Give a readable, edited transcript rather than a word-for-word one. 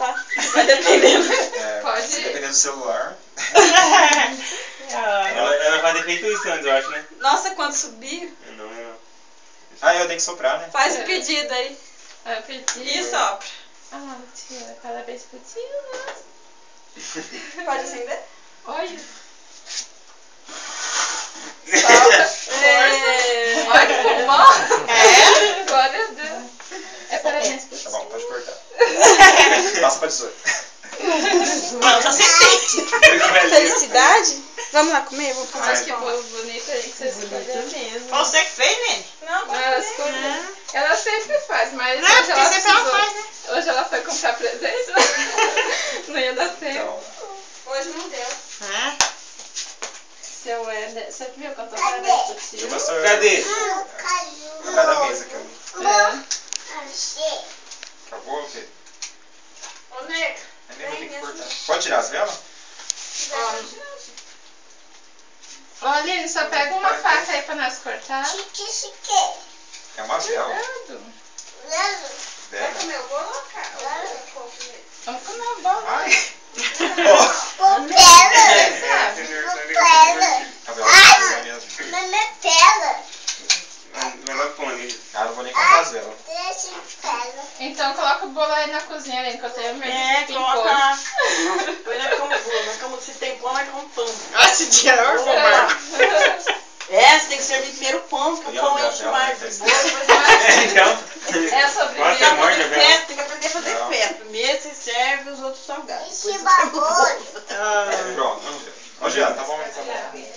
tá? Vai dependendo. Pode. Dependendo do celular. Ela vai ter feito isso antes, eu acho, né? Nossa, quando subir. Não. Ah, eu tenho que soprar, né? Faz o pedido aí. Eu pedi. E sopra. Ah, tia, parabéns pro tio. Pode acender? Olha. Sopra. Olha que bom. Glória a Deus. É parabéns pro tio. Tá bom, pode cortar. Passa pra 18. Não, já sentei. Felicidade? Vamos lá comer? Vou fazer Mas que bolo bonito aí que vocês escolheram. mesmo. Você que fez, Nene? Não, Ela escolheu. Ela sempre faz, mas Não, hoje porque ela sempre ela precisou. faz, né? Hoje ela foi comprar presente, né? Não ia dar tempo. Então, hoje não deu. Seu Éder, você viu que eu tô parabéns pro tio? Cadê? atrás da mesa que eu... Acabou o quê? Ô, Nego. É mesmo, eu tenho que cortar. Pode tirar as velas? Ô, Aline, só pega uma faca aí pra nós cortar. É uma vela. Cuidado. Vai Vela. comer o bolo, cara? Vamos comer um bolo. Ai! A vela tá mesmo. Mas vai pôr ali. Ah, não vou nem cortar as velas. Então coloca o bolo aí na cozinha, Aline, que eu tenho medo de pimpolho. coloca. Depois nós comemos bolo, nós comemos, se tem pão, nós comemos pão. Esse dia é orgulho. Você tem que servir primeiro o pão, porque o pão enche mais de bolo. Então, É a sobremesa. Quase morre a vela. Tem que aprender a fazer festa. Primeiro você serve os outros salgados. Pronto. Ô, Jean, tá bom aí, tá bom.